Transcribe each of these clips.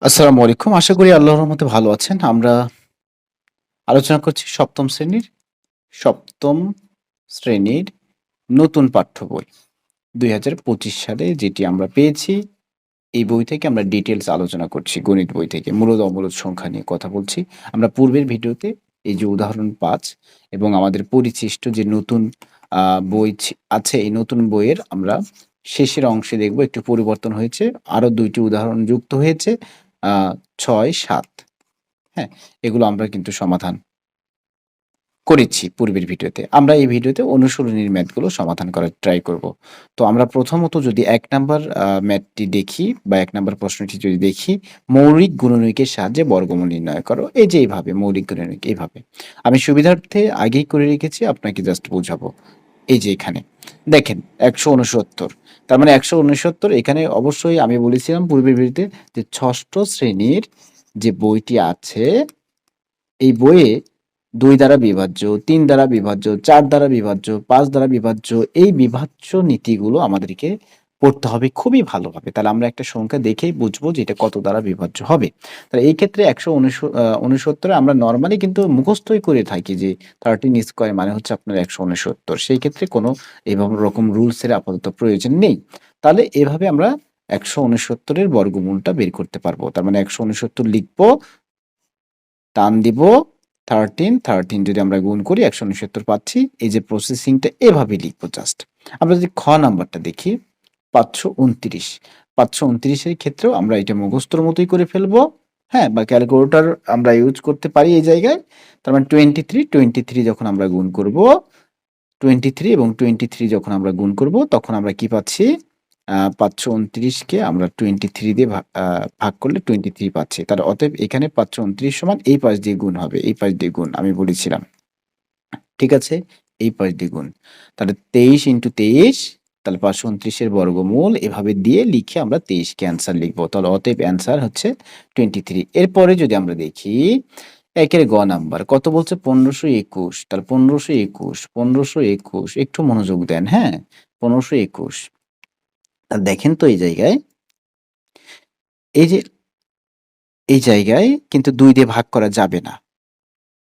আসসালামু আলাইকুম। আশা করি আল্লাহর রহমতে ভালো আছেন। আমরা আলোচনা করছি ৭ম শ্রেণীর নতুন পাঠ্য বই। ২০২৫ সালে যেটি আমরা পেয়েছি, এই বই থেকে আমরা ডিটেইলস আলোচনা করছি। গণিত বই থেকে মূলদ অমূলদ সংখ্যা নিয়ে কথা বলছি। আমরা পূর্বের ভিডিওতে এই যে উদাহরণ ৫ এবং আমাদের পরিচিষ্ট যে নতুন আ বই আছে, এই নতুন বইয়ের আমরা শেষের অংশে দেখব একটু পরিবর্তন হয়েছে। আরো ২ টি উদাহরণ যুক্ত হয়েছে। আ ৬, ৭ হ্যাঁ? এগুলো আমরা কিন্তু সমাধান করেছি পূর্বের ভিডিওতে। আমরা এই ভিডিওতে অনুশীলনীর ম্যাথগুলো সমাধান করার ট্রাই করব। তো আমরা প্রথমত যদি ১ নাম্বার ম্যাথটি দেখি বা ১ নাম্বার প্রশ্নটি যদি দেখি, মৌলিক গুণনীয়কের সাহায্যে বর্গমূল নির্ণয় করো। এই যে এইভাবে মৌলিক গুণনীয়ক এইভাবে। আমি সুবিধার্থে আগেই করে রেখেছি, আপনাকে জাস্ট বোঝাবো। এই যে এখানে দেখেন ১৬৯। তার মানে ১৬৯ এখানে অবশ্যই আমি বলেছিলাম পূর্বের ভিডিওতে যে ৬ষ্ঠ শ্রেণীর যে বইটি আছে, এই বইয়ে ২ দ্বারা বিভাজ্য, ৩ দ্বারা বিভাজ্য, ৪ দ্বারা বিভাজ্য, ৫ দ্বারা বিভাজ্য এই বিভাজ্য নীতিগুলো আমাদেরকে পড়তে হবে খুবই ভালোভাবে। তাহলে আমরা একটা সংখ্যা দেখেই বুঝবো যে এটা কত দ্বারা বিভাজ্য হবে। তাহলে এই ক্ষেত্রে ১৬৯ আমরা নরমালি কিন্তু মুখস্থই করে থাকি যে 13 স্কয়ার মানে হচ্ছে আপনার ১৬৯। সেই ক্ষেত্রে কোনো এভাবে রকম রুলস এর আপাতত প্রয়োজন নেই। তাহলে এভাবে আমরা ১৬৯ এর বর্গমূলটা বের করতে পারবো। তার মানে ১৬৯ লিখবো, টান দিব 13, 13 যদি আমরা গুণ করি ১৬৯ পাচ্ছি। এই যে প্রসেসিংটা এভাবে লিখবো জাস্ট। আমরা যদি খ নাম্বারটা দেখি ৫২৯। ৫২৯ এর ক্ষেত্রেও আমরা এটা মুখস্থর মতোই করে ফেলবো। হ্যাঁ? বা ক্যালকুলেটর আমরা ইউজ করতে পারি এই জায়গায়। তার মানে 23 যখন আমরা গুণ করব, 23 এবং 23 যখন আমরা গুণ করব তখন আমরা কি পাচ্ছি? ৫২৯ কে আমরা 23 দিয়ে ভাগ করলে 23 পাচ্ছি। তাহলে অতএব এখানে ৫২৯ সমান এই পাশ দিয়ে গুণ হবে। এই পাশ দিয়ে গুণ আমি বলেছিলাম। ঠিক আছে? এই পাশ দিয়ে গুণ। তাহলে ২৩ ইন্টু ২৩ তাহলে ৫২৯ এর বর্গমূল এভাবে দিয়ে লিখে আমরা ২৩ কে অ্যান্সার লিখব। তাহলে অতএব অ্যান্সার হচ্ছে 23। এরপরে যদি আমরা দেখি ১ এর গ নাম্বার কত বলছে? ১৫২১ তাহলে ১৫২১, ১৫২১ একটু মনোযোগ দেন, হ্যাঁ? ১৫২১ দেখেন তো এই জায়গায়, এই যে এই জায়গায় কিন্তু ২ দিয়ে ভাগ করা যাবে না।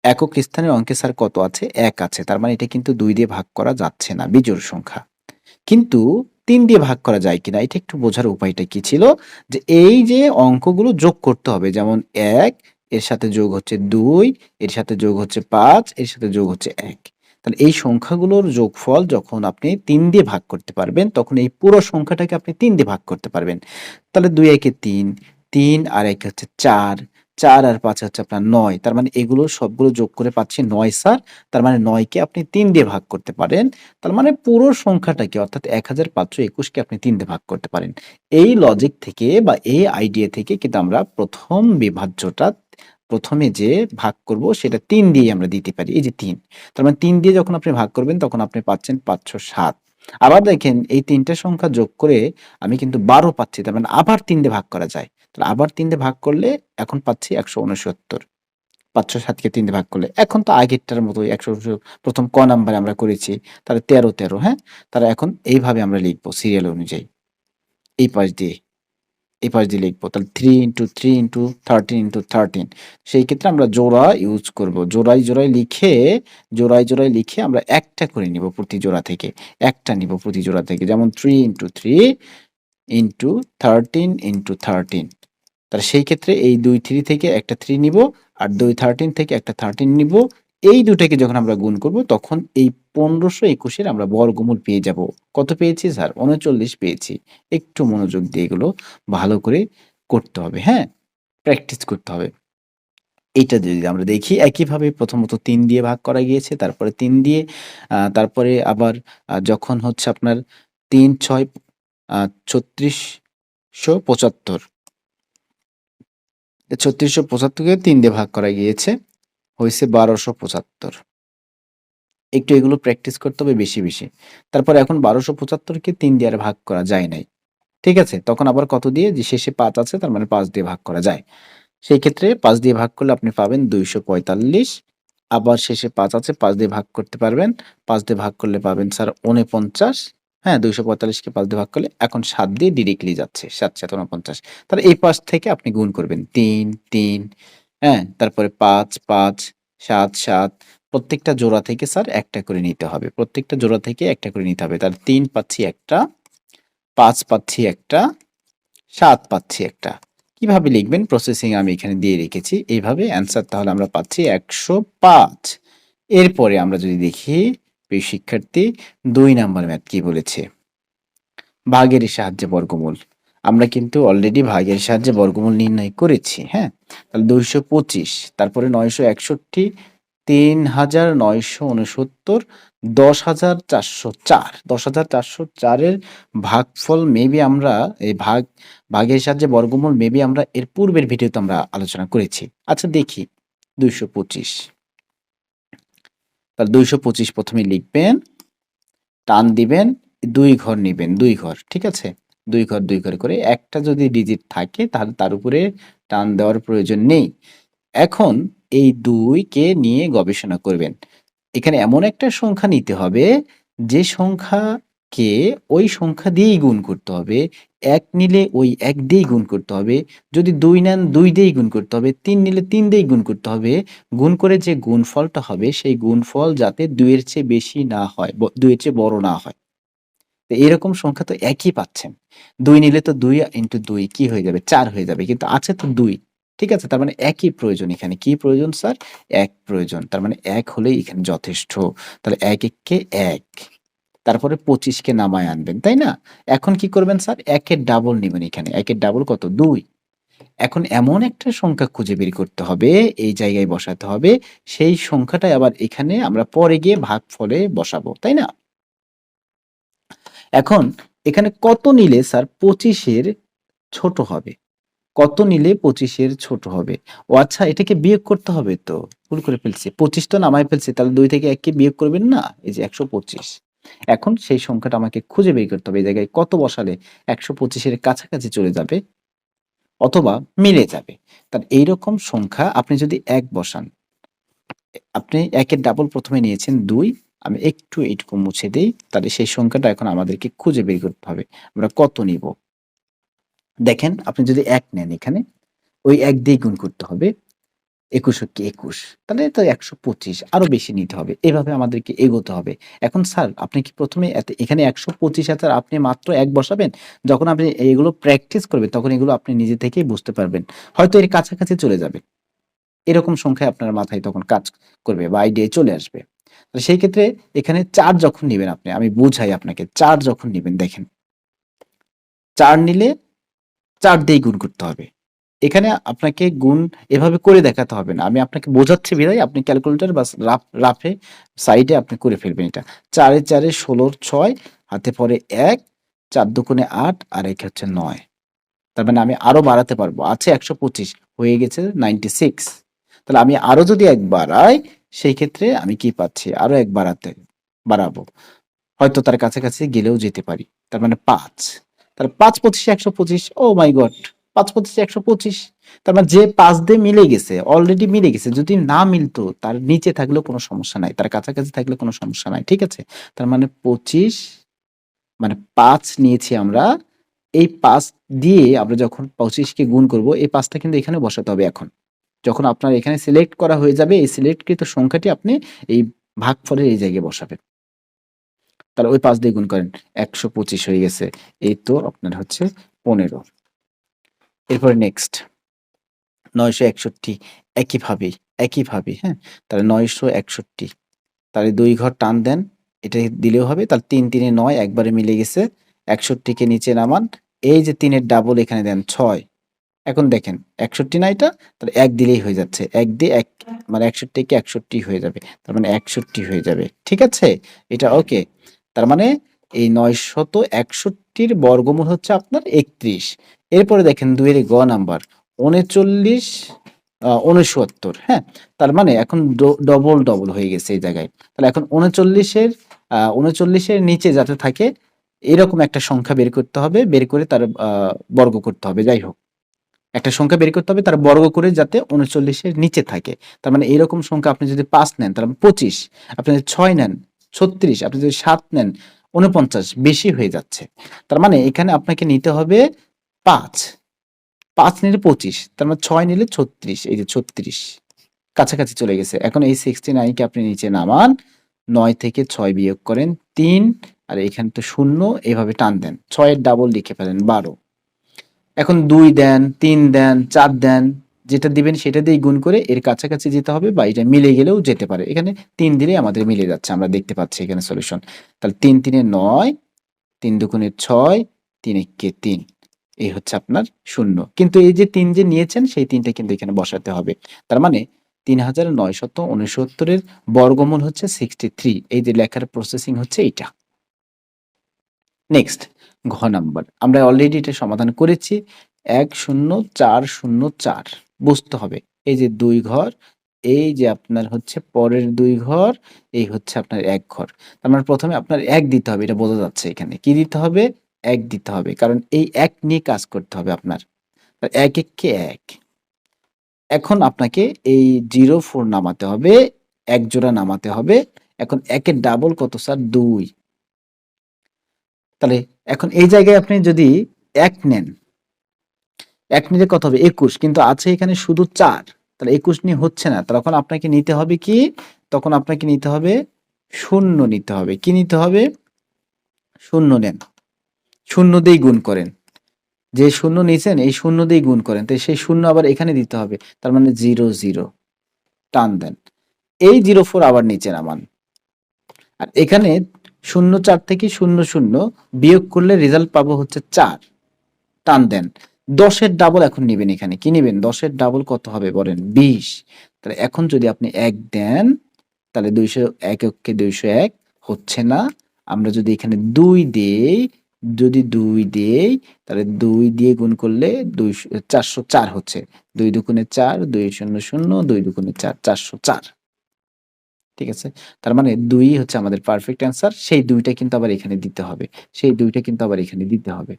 একক স্থানের অঙ্কে স্যার কত আছে? ১ আছে। তার মানে এটা কিন্তু ২ দিয়ে ভাগ করা যাচ্ছে না, বিজোড় সংখ্যা। কিন্তু ৩ দিয়ে ভাগ করা যায় কিনা এটা একটু বোঝার উপায়টা কি ছিল? যে এই যে অঙ্কগুলো যোগ করতে হবে যেমন ১ এর সাথে যোগ হচ্ছে ২, এর সাথে যোগ হচ্ছে ৫, এর সাথে যোগ হচ্ছে ১। তাহলে এই সংখ্যাগুলোর যোগফল যখন আপনি ৩ দিয়ে ভাগ করতে পারবেন, তখন এই পুরো সংখ্যাটাকে আপনি ৩ দিয়ে ভাগ করতে পারবেন। তাহলে ২ একে ৩, ৩ আর ১ হচ্ছে ৪, ৪ আর ৫ হচ্ছে আপনার ৯। তার মানে এগুলো সবগুলো যোগ করে পাচ্ছি ৯ স্যার। তার মানে ৯ কে আপনি ৩ দিয়ে ভাগ করতে পারেন। তার মানে পুরো সংখ্যাটাকে অর্থাৎ ১৫২১ কে আপনি ৩ দিয়ে ভাগ করতে পারেন। এই লজিক থেকে বা এই আইডিয়া থেকে কিন্তু আমরা ১ম বিভাজ্যটা ১ম এ যে ভাগ করব সেটা ৩ দিয়েই আমরা দিতে পারি। এই যে ৩। তার মানে ৩ দিয়ে যখন আপনি ভাগ করবেন তখন আপনি পাচ্ছেন ৫০৭। আবার দেখেন এই ৩ টা সংখ্যা যোগ করে আমি কিন্তু ১২ পাচ্ছি। তার মানে আবার ৩ দিয়ে ভাগ করা যায়। তাহলে আবার ৩ দিয়ে ভাগ করলে এখন পাচ্ছি ১৬৯। ৫০৭ কে ৩ দিয়ে ভাগ করলে। এখন তো আগেরটার মতোই ১১০ ক নাম্বারে আমরা করেছি। তাহলে ১৩, ১৩ হ্যাঁ? তাহলে এখন এইভাবে আমরা লিখব সিরিয়াল অনুযায়ী। এই পাশ দিয়ে, এই পাশ দিয়ে লিখব। তাহলে 3 ইন্টু 3 ইন্টু 13 ইন্টু 13 সেই ক্ষেত্রে আমরা জোড়া ইউজ করব। জোড়ায় লিখে আমরা একটা করে নিব প্রতি জোড়া থেকে। একটা নিব প্রতি জোড়া থেকে। যেমন 3 ইন্টু 3 ইন্টু 13 ইন্টু 13 তাহলে সেই ক্ষেত্রে এই ২ 3 থেকে একটা ৩ নিব আর ২ 13 থেকে একটা 13 নিব। এই দুটাকে যখন আমরা গুণ করব তখন এই ১৫২১ এর আমরা বর্গমূল পেয়ে যাব। কত পেয়েছি স্যার? ৩৯ পেয়েছি। একটু মনোযোগ দিয়ে এগুলো ভালো করে করতে হবে, হ্যাঁ? প্র্যাকটিস করতে হবে। এইটা যদি আমরা দেখি একইভাবে প্রথমত ৩ দিয়ে ভাগ করা গিয়েছে, তারপরে ৩ দিয়ে তারপরে আবার যখন হচ্ছে আপনার ৩ ৬ ৩৬৭৫ ৩৬৭৫ কে ৩ দিয়ে ভাগ করা গিয়েছে। হইছে ১২৭৫। একটু এগুলো প্র্যাকটিস করতে হবে বেশি। তারপর এখন ১২৭৫ কে ৩ দিয়ে আর ভাগ করা যায় নাই। ঠিক আছে? তখন আবার কত দিয়ে? যে শেষে ৫ আছে তার মানে ৫ দিয়ে ভাগ করা যায়। সেই ক্ষেত্রে ৫ দিয়ে ভাগ করলে আপনি পাবেন ২৪৫। আবার শেষে ৫ আছে ৫ দিয়ে ভাগ করতে পারবেন। ৫ দিয়ে ভাগ করলে পাবেন স্যার ৪৯ হ্যাঁ, ২৪৫ কে ৫ দিয়ে ভাগ করলে এখন ৭ দিয়ে ডিরেক্টলি যাচ্ছে। ৭ × ৭ = ৪৯। তাহলে এই পাশ থেকে আপনি গুণ করবেন ৩, ৩, হ্যাঁ? তারপরে ৫, ৫, ৭, ৭ প্রত্যেকটা জোড়া থেকে স্যার একটা করে নিতে হবে। প্রত্যেকটা জোড়া থেকে একটা করে নিতে হবে। তাহলে ৩ পাচ্ছি একটা, ৫ পাচ্ছি একটা, ৭ পাচ্ছি একটা। কিভাবে লিখবেন? প্রসেসিং আমি এখানে দিয়ে রেখেছি। এইভাবে অ্যান্সার তাহলে আমরা পাচ্ছি ১০৫। এরপরে আমরা যদি দেখি, প্রিয় শিক্ষার্থী ২ নাম্বার ম্যাথ কি বলেছে? ভাগের সাহায্যে বর্গমূল। আমরা কিন্তু অলরেডি ভাগের সাহায্যে বর্গমূল নির্ণয় করেছি, হ্যাঁ? তাহলে ২২৫, তারপরে ৯৬১, ৩৯৬৯, ১০৪০৪। ১০৪০৪ এর ভাগফল মেবি আমরা এই ভাগের সাহায্যে বর্গমূল মেবি আমরা এর পূর্বের ভিডিওতে আমরা আলোচনা করেছি। আচ্ছা দেখি ২২৫। তাহলে ২২৫ প্রথমে লিখবেন, টান দিবেন, ২ ঘর নিবেন, ২ ঘর, ঠিক আছে? ২ ঘর ২ ঘর করে একটা যদি ডিজিট থাকে তাহলে তার উপরে টান দেওয়ার প্রয়োজন নেই। এখন এই ২ কে নিয়ে গবেষণা করবেন। এখানে এমন একটা সংখ্যা নিতে হবে যে সংখ্যাকে ওই সংখ্যা দিয়েই গুণ করতে হবে। ১ নিলে ওই ১ দিয়েই গুণ করতে হবে। যদি ২ নেন ২ দিয়েই গুণ করতে হবে। ৩ নিলে ৩ দিয়েই গুণ করতে হবে। গুণ করে যে গুণফলটা হবে সেই গুণফল যাতে ২ এর চেয়ে বেশি না হয়, ২ এর চেয়ে বড় না হয়। তো এরকম সংখ্যা তো একই পাচ্ছেন। ২ নিলে তো ২ ইন্টু ২ কি হয়ে যাবে? ৪ হয়ে যাবে। কিন্তু আছে তো ২। ঠিক আছে? তার মানে একই প্রয়োজন এখানে। কি প্রয়োজন স্যার? ১ প্রয়োজন। তার মানে ১ হলেই এখানে যথেষ্ট। তাহলে ১ একে ১। তারপরে ২৫ কে নামায় আনবেন, তাই না? এখন কি করবেন স্যার? ১ এর ডাবল নিবেন এখানে। ১ এর ডাবল কত? ২। এখন এমন একটা সংখ্যা খুঁজে বের করতে হবে, এই জায়গায় বসাতে হবে। সেই সংখ্যাটাই আবার এখানে আমরা পরে গিয়ে ভাগফলে বসাবো, তাই না? এখন এখানে কত নিলে স্যার ২৫ এর ছোট হবে? কত নিলে ২৫ এর ছোট হবে? ও আচ্ছা, এটাকে বিয়োগ করতে হবে তো। ভুল করে ফেলছি। ২৫ তো নামায় ফেলছি। তাহলে ২ থেকে ১ কে বিয়োগ করবেন না? এই যে ১২৫। এখন সেই সংখ্যাটা আমাকে খুঁজে বের করতে হবে। এই জায়গায় কত বসালে ১২৫ এর কাছাকাছি চলে যাবে অথবা মিলে যাবে। তাহলে এইরকম সংখ্যা আপনি যদি ১ বসান, আপনি ১ এর ডাবল প্রথমে নিয়েছেন ২। আমি একটু এইটুকু মুছে দেই। তাহলে সেই সংখ্যাটা এখন আমাদেরকে খুঁজে বের করতে হবে। আমরা কত নিব? দেখেন, আপনি যদি ১ নেন এখানে, ওই ১ দিয়ে গুণ করতে হবে। ২১ কে ২১, তাহলে তো ১২৫ আরো বেশি নিতে হবে। এভাবে আমাদেরকে এগোতে হবে। এখন স্যার আপনি কি প্রথমে এখানে ১২৫ আছে আর আপনি মাত্র ১ বসাবেন? যখন আপনি এগুলো প্র্যাকটিস করবেন তখন এগুলো আপনি নিজে থেকেই বুঝতে পারবেন। হয়তো এর কাছাকাছি চলে যাবে। এরকম সংখ্যায় আপনার মাথায় তখন কাজ করবে বা আইডিয়ায় চলে আসবে। তো সেই ক্ষেত্রে এখানে ৪ যখন নিবেন আপনি, আমি বুঝাই আপনাকে। ৪ যখন নিবেন দেখেন, ৪ নিলে ৪ দিয়েই গুণ করতে হবে। এখানে আপনাকে গুণ এভাবে করে দেখাতে হবে না। আমি আপনাকে বোঝাচ্ছি বিধায় আপনি ক্যালকুলেটর বা রাফে সাইডে আপনি করে ফেলবেন এটা। ৪ এ ৪ এ ১৬ র ৬ হাতে পড়ে ১, ৪ দুগুণে ৮ আর একে হচ্ছে ৯। তার মানে আমি আরো বাড়াতে পারবো। আছে ১২৫, হয়ে গেছে 96। তাহলে আমি আরো যদি ১ বাড়াই, সেই ক্ষেত্রে আমি কি পাচ্ছি? আরো ১ বাড়াবো। হয়তো তার কাছাকাছি গেলেও যেতে পারি। তার মানে ৫। তাহলে ৫ ২৫ ১২৫। ওহ মাই গড! ৫ ২৫ ১২৫। তার মানে যে ৫ দিয়ে মিলে গেছে, অলরেডি মিলে গেছে। যদি না মিলতো তার নিচে থাকলেও কোনো সমস্যা নাই। তার কাছাকাছি থাকলে কোনো সমস্যা নাই। ঠিক আছে? তার মানে ২৫ মানে ৫ নিয়েছি আমরা। এই ৫ দিয়ে আমরা যখন ২৫ কে গুণ করব, এই ৫ টা কিন্তু এখানে বসাতে হবে এখন। যখন আপনার এখানে সিলেক্ট করা হয়ে যাবে, এই সিলেক্টকৃত সংখ্যাটি আপনি এই ভাগফলের এই জায়গায় বসাবেন। তাহলে ওই ৫ দিয়ে গুণ করেন। ১২৫ হয়ে গেছে। এই তো আপনার হচ্ছে ১৫। এরপরে নেক্সট ৯৬১ একইভাবেই, হ্যাঁ? তাহলে ৯৬১, তাহলে ২ ঘর টান দেন। এটা দিলেও হবে। তাহলে ৩ ৩ এ ৯ একবারে মিলে গেছে। ৬১ কে নিচে নামান। এই যে ৩ এর ডাবল এখানে দেন ৬। এখন দেখেন ৬১ না এটা? তাহলে ১ দিলেই হয়ে যাচ্ছে। ১ দিয়ে ১ মানে ৬১ কে ৬১ হয়ে যাবে। তার মানে ৬১ হয়ে যাবে। ঠিক আছে? এটা ওকে। তার মানে এই ৯৬১ র বর্গমূল হচ্ছে আপনার ৩১। এরপরে দেখেন ২ এর গ নাম্বার ৩৯ ৬৯, হ্যাঁ? তার মানে এখন ডবল হয়ে গেছে এই জায়গায়। তাহলে এখন ৩৯ এর নিচে যাতে থাকে এরকম একটা সংখ্যা বের করতে হবে। বের করে তার বর্গ করতে হবে। যাই হোক। একটা সংখ্যা বের করতে হবে তার বর্গ করে যাতে ৩৯ এর নিচে থাকে। তার মানে এইরকম সংখ্যা আপনি যদি ৫ নেন তাহলে ২৫, আপনি যদি ৬ নেন ৩৬, আপনি যদি ৭ নেন 49 বেশি হয়ে যাচ্ছে। তার মানে এখানে আপনাকে নিতে হবে 5, 5 নিলে 25, তার মানে 6 নিলে 36, এই যে 36 কাছাকাছি চলে গেছে। এখন এই 69 কে আপনি নিচে নামান, 9 থেকে 6 বিয়োগ করেন 3, আর এখানে তো 0, এভাবে টান দেন, 6 এর ডাবল লিখে ফেলেন 12। এখন 2 দেন, 3 দেন, 4 দেন, যেটা দিবেন সেটা দিয়েই গুণ করে এর কাছাকাছি যেতে হবে, বা এটা মিলে গেলেও যেতে পারে। এখানে 3 দিলেই আমাদের মিলে যাচ্ছে, আমরা দেখতে পাচ্ছি এখানে সলিউশন। তাহলে 3 3 এ 9, 3 দুগুণে 6, 3 একে 3, এই হচ্ছে আপনার 0। কিন্তু এই যে 3 যে নিয়েছেন সেই 3টা কিন্তু এখানে বসাতে হবে। তার মানে 3969 এর বর্গমূল হচ্ছে 63। এই যে লেখার প্রসেসিং হচ্ছে এইটা। নেক্সট, ঘ নাম্বার। আমরা অলরেডি এটা সমাধান করেছি। 10404 বুঝতে হবে। এই যে 2 ঘর, এই যে আপনার হচ্ছে পরের 2 ঘর, এই হচ্ছে আপনার 1 ঘর। তার মানে প্রথমে আপনার 1 দিতে হবে, এটা বোঝা যাচ্ছে এখানে। কি দিতে হবে? 1 দিতে হবে। কারণ এই 1 নিয়ে কাজ করতে হবে আপনার। 1 1 1। এখন আপনাকে এই 04 নামাতে হবে, 1 জোড়া নামাতে হবে। এখন 1 এর ডাবল কত স্যার? 2। তাহলে এখন এই জায়গায় আপনি যদি 1 নেন, 1 নিলে কত হবে? 21, কিন্তু আছে এখানে শুধু 4। তাহলে 21 নিয়ে হচ্ছে না। তখন আপনাকে নিতে হবে কি? তখন আপনাকে নিতে হবে 0 নিতে হবে। কি নিতে হবে? 0 নেন। 0 দিয়েই গুণ করেন। যে 0 নিয়েছেন এই 0 দিয়েই গুণ করেন। তাই সেই 0 আবার এখানে দিতে হবে। তার মানে 0 0 টান দেন। এই 04 আবার নিচে নামান। আর এখানে 04 থেকে 00 বিয়োগ করলে রেজাল্ট পাবো হচ্ছে 4। টান দেন। 10 এর ডাবল এখন নিবেন এখানে। কি নিবেন? 10 এর ডাবল কত হবে বলেন? 20। তাহলে এখন যদি আপনি 1 দেন, তাহলে 201 কে 201 হচ্ছে না। আমরা যদি এখানে 2 দেই, যদি 2 দেই, তাহলে 2 দিয়ে গুণ করলে 404 হচ্ছে। 2 দুগুণে 4, 2 শূন্য 0, 2 দুগুণে 4, 404। ঠিক আছে? তার মানে 2 হচ্ছে আমাদের পারফেক্ট অ্যান্সার। সেই 2 টা কিন্তু আবার এখানে দিতে হবে। সেই 2 টা কিন্তু আবার এখানে দিতে হবে।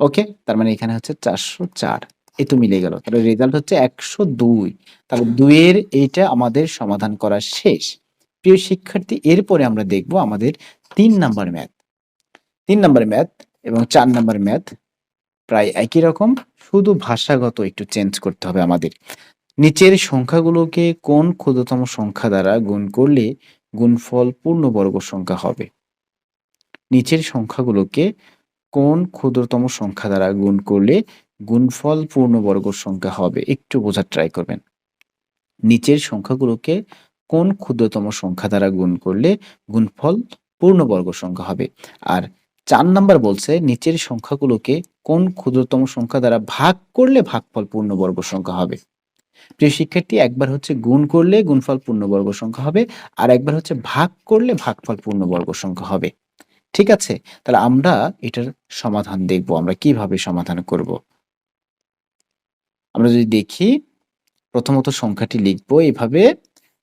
ওকে? তার মানে এখানে হচ্ছে 404। এই তো মিলে গেল। তাহলে রেজাল্ট হচ্ছে 102। তাহলে 2 এর এইটা আমাদের সমাধান করা শেষ। প্রিয় শিক্ষার্থী, এরপরে আমরা দেখব আমাদের 3 নাম্বার ম্যাথ। 3 নাম্বার ম্যাথ এবং 4 নাম্বার ম্যাথ প্রায় একই রকম, শুধু ভাষাগত একটু চেঞ্জ করতে হবে আমাদের। নিচের সংখ্যাগুলোকে কোন ক্ষুদ্রতম সংখ্যা দ্বারা গুণ করলে গুণফল পূর্ণবর্গ সংখ্যা হবে? নিচের সংখ্যাগুলোকে কোন ক্ষুদ্রতম সংখ্যা দ্বারা গুণ করলে গুণফল পূর্ণবর্গ সংখ্যা হবে? একটু বোঝার ট্রাই করবেন। নিচের সংখ্যাগুলোকে কোন ক্ষুদ্রতম সংখ্যা দ্বারা গুণ করলে গুণফল পূর্ণবর্গ সংখ্যা হবে? আর 4 নাম্বার বলছে নিচের সংখ্যাগুলোকে কোন ক্ষুদ্রতম সংখ্যা দ্বারা ভাগ করলে ভাগফল পূর্ণবর্গ সংখ্যা হবে? প্রিয় শিক্ষার্থী, একবার হচ্ছে গুণ করলে গুণফল পূর্ণবর্গ সংখ্যা হবে, আর একবার হচ্ছে ভাগ করলে ভাগফল পূর্ণবর্গ সংখ্যা হবে। ঠিক আছে? তাহলে আমরা এটার সমাধান দেখব। আমরা কিভাবে সমাধান করব? আমরা যদি দেখি, প্রথমত সংখ্যাটি লিখব এভাবে।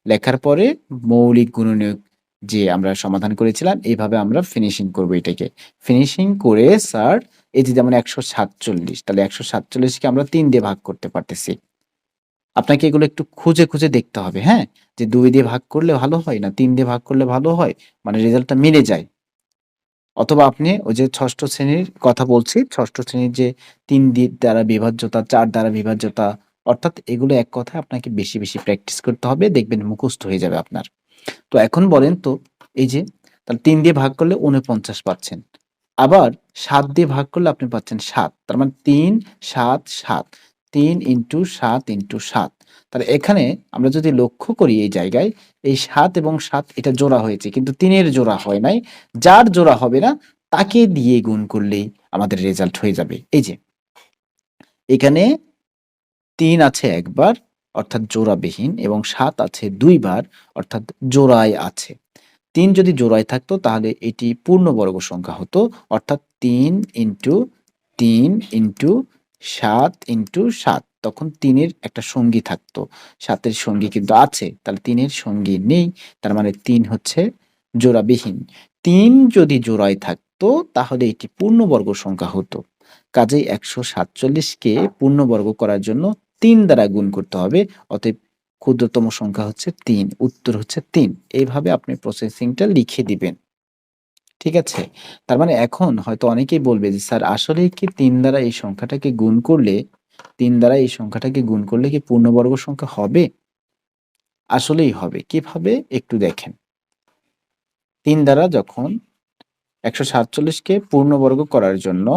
লেখার পরে মৌলিক গুণনীয়ক যে আমরা সমাধান করেছিলাম, এইভাবে আমরা ফিনিশিং করব এটাকে। ফিনিশিং করে স্যার, এই যে যেমন 147, তাহলে 147 কে আমরা 3 দিয়ে ভাগ করতে পারতেছি। আপনাকে এগুলো একটু খুঁজে, খুঁজে দেখতে হবে, হ্যাঁ? যে 2 দিয়ে ভাগ করলে ভালো হয় না 3 দিয়ে ভাগ করলে ভালো হয়, মানে রেজাল্টটা মিলে যায়। অথবা আপনি ওই যে ৬ষ্ঠ শ্রেণীর কথা বলছি, ৬ষ্ঠ শ্রেণীর যে ৩ দ্বারা বিভাজ্যতা, ৪ দ্বারা বিভাজ্যতা, অর্থাৎ এগুলো এক কথায় আপনাকে বেশি, বেশি প্র্যাকটিস করতে হবে, দেখবেন মুখস্থ হয়ে যাবে আপনার। তো এখন বলেন তো, এই যে তাহলে ৩ দিয়ে ভাগ করলে ৪৯ পাচ্ছেন। আবার ৭ দিয়ে ভাগ করলে আপনি পাচ্ছেন ৭। তার মানে ৩, ৭, ৭। ৩ ইন্টু ৭ ইন্টু ৭। তাহলে এখানে আমরা যদি লক্ষ্য করি এই জায়গায়, এই ৭ এবং ৭ এটা জোড়া হয়েছে, কিন্তু ৩ এর জোড়া হয় নাই। যার জোড়া হবে না তাকে দিয়ে গুণ করলেই আমাদের রেজাল্ট হয়ে যাবে। এই যে এখানে ৩ আছে একবার, অর্থাৎ জোড়াবিহীন, এবং ৭ আছে ২ বার, অর্থাৎ জোড়ায় আছে। ৩ যদি জোড়ায় থাকতো তাহলে এটি পূর্ণবর্গ সংখ্যা হতো, অর্থাৎ ৩ ইন্টু ৩ ইন্টু ৭ ইন্টু ৭। তখন ৩ এর একটা সঙ্গী থাকতো। ৭ এর সঙ্গী কিন্তু আছে, তাহলে ৩ এর সঙ্গী নেই। তার মানে ৩ হচ্ছে জোড়াবিহীন। ৩ যদি জোড়ায় থাকতো তাহলে এটি পূর্ণবর্গ সংখ্যা হতো। কাজেই ১৪৭ কে পূর্ণবর্গ করার জন্য ৩ দ্বারা গুণ করতে হবে। অতএব ক্ষুদ্রতম সংখ্যা হচ্ছে ৩, উত্তর হচ্ছে ৩। এইভাবে আপনি প্রসেসিংটা লিখে দিবেন। ঠিক আছে? তার মানে এখন হয়তো অনেকেই বলবে যে, "স্যার আসলেই কি ৩ দ্বারা এই সংখ্যাটাকে গুণ করলে ৩ দ্বারা এই সংখ্যাটাকে গুণ করলে কি পূর্ণবর্গ সংখ্যা হবে?" আসলেই হবে। কিভাবে? একটু দেখেন। ৩ দ্বারা যখন ১৪৭ কে পূর্ণবর্গ করার জন্য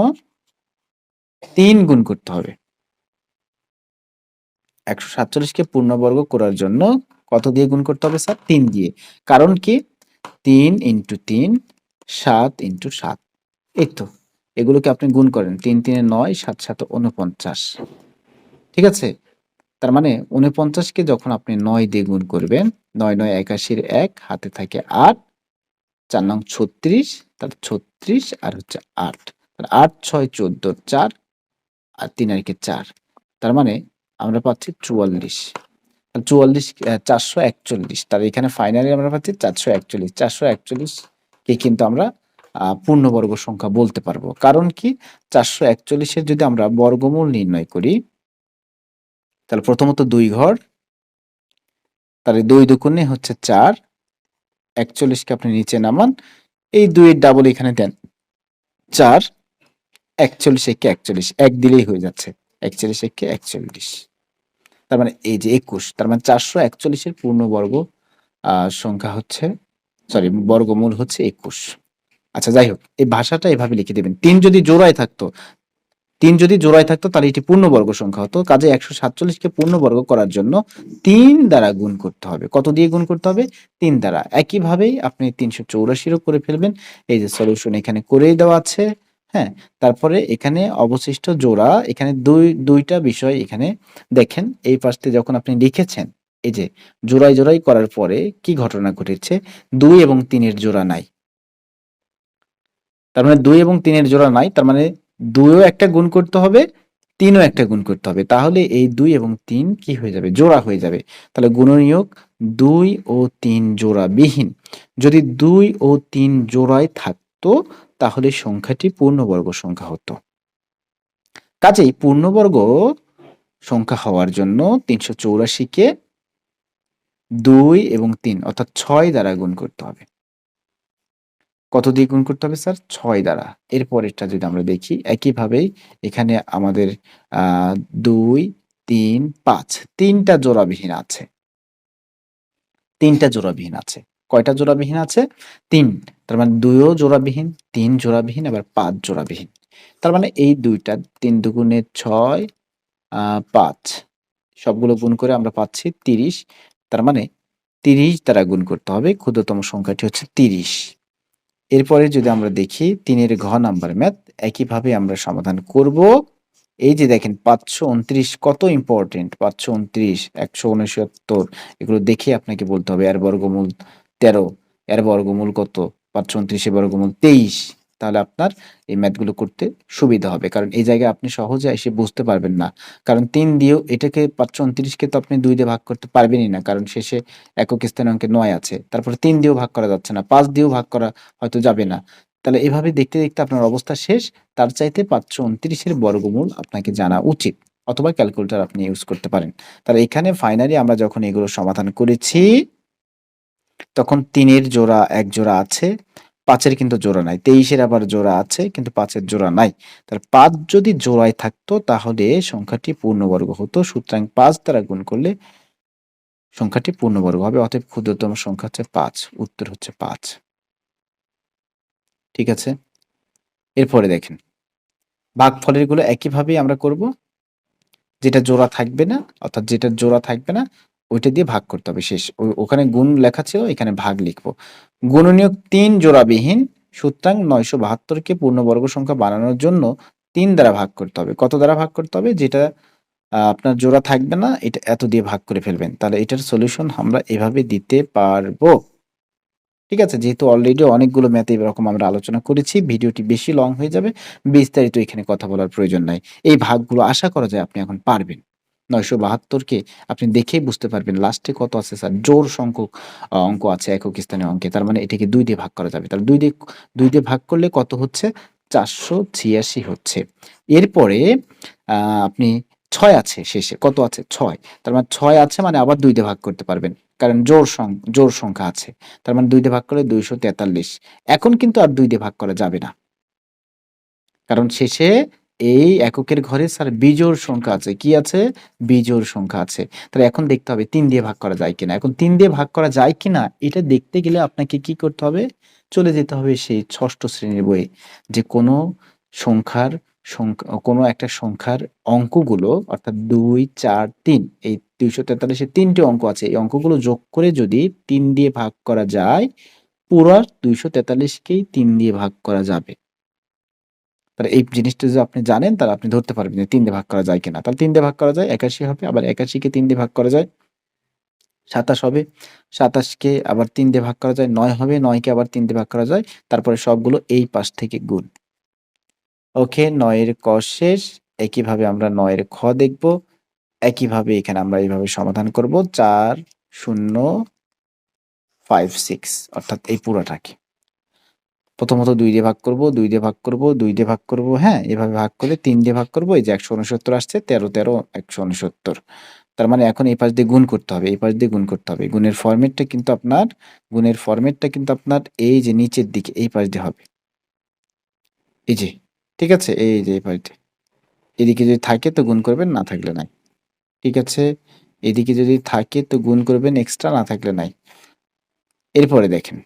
৩ গুণ করতে হবে। ১৪৭ কে পূর্ণবর্গ করার জন্য কত দিয়ে গুণ করতে হবে স্যার? ৩ দিয়ে। কারণ কি? ৩ × ৩ ৭ × ৭। এই তো। এগুলোকে আপনি গুণ করেন। ৩ ৩ এ ৯, ৭ ৭ ৪৯। ঠিক আছে? তার মানে ৪৯ কে যখন আপনি ৯ দিয়ে গুণ করবেন, ৯ ৯ ৮১ এর ১ হাতে থাকে ৮, ৪ নং ৩৬, তার ৩৬ আর হচ্ছে ৮। ৮ ৬ ১৪ ৪ আর ৩ আর একে ৪। তার মানে আমরা পাচ্ছি ৪৪। ৪৪ ৪৪১। তার এখানে ফাইনালি আমরা পাচ্ছি ৪৪১। ৪৪১ কে কিন্তু আমরা পূর্ণবর্গ সংখ্যা বলতে পারবো। কারণ কি? ৪৪১ এর যদি আমরা বর্গমূল নির্ণয় করি, তাহলে প্রথমত ২ ঘর, তাহলে ২ দুগুণে হচ্ছে ৪, ৪১ কে আপনি নিচে নামান। এই ২ এর ডাবল এখানে দেন। ৪, ৪১ একে ৪১, ১ দিলেই হয়ে যাচ্ছে। ৪১ একে ৪১। তার মানে এই যে ২১, তার মানে ৪৪১ এর পূর্ণবর্গ সংখ্যা হচ্ছে, সরি, বর্গমূল হচ্ছে ২১। আচ্ছা যাই হোক, এই ভাষাটা এভাবে লিখে দিবেন। ৩ যদি জোড়ায় থাকতো, ৩ যদি জোড়ায় থাকতো তাহলে এটি পূর্ণবর্গ সংখ্যা হতো। কাজেই ১৪৭ কে পূর্ণবর্গ করার জন্য ৩ দ্বারা গুণ করতে হবে। কত দিয়ে গুণ করতে হবে? ৩ দ্বারা। একইভাবেই আপনি ৩৮৪ ও করে ফেলবেন। এই যে সলিউশন এখানে করেই দেওয়া আছে। হ্যাঁ? তারপরে এখানে অবশিষ্ট জোড়া, এখানে ২ টা বিষয় এখানে দেখেন। এই পাশে যখন আপনি লিখেছেন, এই যে জোড়ায়, জোড়ায় করার পরে কি ঘটনা ঘটেছে? ২ এবং ৩ এর জোড়া নাই। তার মানে ২ এবং ৩ এর জোড়া নাই। তার মানে ২ ও একটা গুণ করতে হবে, ৩ ও একটা গুণ করতে হবে। তাহলে এই ২ এবং ৩ কি হয়ে যাবে? জোড়া হয়ে যাবে। তাহলে গুণনীয়ক ২ ও ৩ জোড়াবিহীন। যদি ২ ও ৩ জোড়ায় থাকতো তাহলে সংখ্যাটি পূর্ণবর্গ সংখ্যা হতো। কাজেই পূর্ণবর্গ সংখ্যা হওয়ার জন্য ৩৮৪ কে ২ এবং ৩ অর্থাৎ ৬ দ্বারা গুণ করতে হবে। কত দিয়ে গুণ করতে হবে স্যার? ৬ দ্বারা। এর পরেরটা যদি আমরা দেখি, একইভাবেই এখানে আমাদের আ ২, ৩, ৫ ৩ টা জোড়াবিহীন আছে। ৩ টা জোড়াবিহীন আছে। কয়টা জোড়াবিহীন আছে? ৩। তার মানে ২ ও জোড়াবিহীন, ৩ জোড়াবিহীন, আবার ৫ জোড়াবিহীন। তার মানে এই ২ টা ৩ দুগুণে ৬, ৫ সবগুলো গুণ করে আমরা পাচ্ছি ৩০। তার মানে ৩০ দ্বারা গুণ করতে হবে। ক্ষুদ্রতম সংখ্যাটি হচ্ছে ৩০। এরপরে যদি আমরা দেখি ৩ এর ঘ নাম্বার ম্যাথ, একইভাবে আমরা সমাধান করব। এই যে দেখেন ৫২৯ কত ইম্পোর্টেন্ট, ৫২৯, ১৬৯ এগুলো দেখে আপনাকে বলতে হবে। এর বর্গমূল ১৩, এর বর্গমূল কত? ৫২৯ এর বর্গমূল ২৩। তাহলে আপনার এই ম্যাথগুলো করতে সুবিধা হবে। কারণ এই জায়গায় আপনি সহজে এসে বুঝতে পারবেন না। কারণ ৩ দিয়েও এটাকে ৫২৯ কে তো আপনি ২ দিয়ে ভাগ করতে পারবেনই না। কারণ শেষে একক স্থানীয় অঙ্কে ৯ আছে। তারপরে ৩ দিয়েও ভাগ করা যাচ্ছে না। ৫ দিয়েও ভাগ করা হয়তো যাবে না। তাহলে এভাবে দেখতে, দেখতে আপনার অবস্থা শেষ। তার চাইতে ৫২৯ এর বর্গমূল আপনাকে জানা উচিত। অথবা ক্যালকুলেটর আপনি ইউজ করতে পারেন। তাহলে এখানে ফাইনালি আমরা যখন এগুলো সমাধান করেছি, তখন ৩ এর জোড়া ১ জোড়া আছে, ৫ এর কিন্তু জোড়া নাই। ২৩ এর আবার জোড়া আছে কিন্তু ৫ এর জোড়া নাই। তাহলে ৫ যদি জোড়ায় থাকতো তাহলে সংখ্যাটি পূর্ণবর্গ হতো। সুতরাং ৫ দ্বারা গুণ করলে সংখ্যাটি পূর্ণবর্গ হবে। অতএব ক্ষুদ্রতম সংখ্যা হচ্ছে ৫। উত্তর হচ্ছে ৫। ঠিক আছে? এরপরে দেখেন, ভাগফলের গুলো একইভাবেই আমরা করব। যেটা জোড়া থাকবে না, অর্থাৎ যেটার জোড়া থাকবে না ওইটা দিয়ে ভাগ করতে হবে, শেষ। ওখানে গুণ লেখা ছিল, এখানে ভাগ লিখব। গুণনীয়ক ৩ জোড়াবিহীন, সুতরাং ৯৭২ কে পূর্ণবর্গ সংখ্যা বানানোর জন্য ৩ দ্বারা ভাগ করতে হবে। কত দ্বারা ভাগ করতে হবে? যেটা আপনার জোড়া থাকবে না এটা এত দিয়ে ভাগ করে ফেলবেন। তাহলে এটার সলিউশন আমরা এভাবে দিতে পারবো। ঠিক আছে? যেহেতু অলরেডি অনেকগুলো ম্যাথ এরকম আমরা আলোচনা করেছি, ভিডিওটি বেশি লং হয়ে যাবে। বিস্তারিত এখানে কথা বলার প্রয়োজন নাই। এই ভাগগুলো আশা করা যায় আপনি এখন পারবেন। ৯৭২ কে আপনি দেখেই বুঝতে পারবেন লাস্টে কত আছে স্যার? জোড় সংখ্যক অঙ্ক আছে একক স্থানীয় অঙ্কে। তার মানে এটাকে ২ দিয়ে ভাগ করা যাবে। তাহলে ২ দিয়ে ভাগ করলে কত হচ্ছে? ৪৮৬ হচ্ছে। এরপরে আপনি ছয় আছে শেষে, কত আছে? ছয়। তার মানে ছয় আছে মানে আবার 2 দিয়ে ভাগ করতে পারবেন। কারণ জোড় সংখ্যা আছে। তার মানে 2 দিয়ে ভাগ করলে 243। এখন কিন্তু আর 2 দিয়ে ভাগ করা যাবে না। কারণ শেষে এই এককের ঘরে স্যার বিজোড় সংখ্যা আছে। কি আছে? বিজোড় সংখ্যা আছে। তাহলে এখন দেখতে হবে 3 দিয়ে ভাগ করা যায় কিনা। এখন 3 দিয়ে ভাগ করা যায় কিনা এটা দেখতে গেলে আপনাকে কি করতে হবে? চলে যেতে হবে সেই 6ষ্ঠ শ্রেণীর বইয়ে। যে কোনো সংখ্যার কোনো একটা সংখ্যার অঙ্কগুলো অর্থাৎ ২, ৪, ৩ এই ২৪৩ এ ৩ টি অঙ্ক আছে। এই অঙ্কগুলো যোগ করে যদি ৩ দিয়ে ভাগ করা যায়, পুরা ২৪৩ কেই ৩ দিয়ে ভাগ করা যাবে। তাহলে এই জিনিসটা যদি আপনি জানেন তাহলে আপনি ধরতে পারবেন যে ৩ দিয়ে ভাগ করা যায় কিনা। তাহলে ৩ দিয়ে ভাগ করা যায় ৮১ হবে। আবার ৮১ কে ৩ দিয়ে ভাগ করা যায় ২৭ হবে। ২৭ কে আবার ৩ দিয়ে ভাগ করা যায় ৯ হবে। ৯ কে আবার ৩ দিয়ে ভাগ করা যায়। তারপরে সবগুলো এই পাশ থেকে গুণ। ওকে, ৯ এর ক শেষ। একইভাবে আমরা ৯ এর খ দেখব। একইভাবে এখানে আমরা এইভাবে সমাধান করব ৪, ০, ৫, ৬ অর্থাৎ এই পুরাটাকে। প্রথমত ২ দিয়ে ভাগ করব, ২ দিয়ে ভাগ করব, ২ দিয়ে ভাগ করব, হ্যাঁ? এভাবে ভাগ করে ৩ দিয়ে ভাগ করব। এই যে ১৬৯ আসছে ১৩, ১৩, ১৬৯। তার মানে এখন এই পাশ দিয়ে গুণ করতে হবে, এই পাশ দিয়ে গুণ করতে হবে। গুণের ফরমেটটা কিন্তু আপনার এই যে নিচের দিকে এই পাশ দিয়ে হবে। এই যে, ঠিক আছে? এই যে এই পাশ দিয়ে। এদিকে যদি থাকে তো গুণ করবেন, না থাকলে নাই। ঠিক আছে? এদিকে যদি থাকে তো গুণ করবেন এক্সট্রা, না থাকলে নাই। এরপরে দেখেন।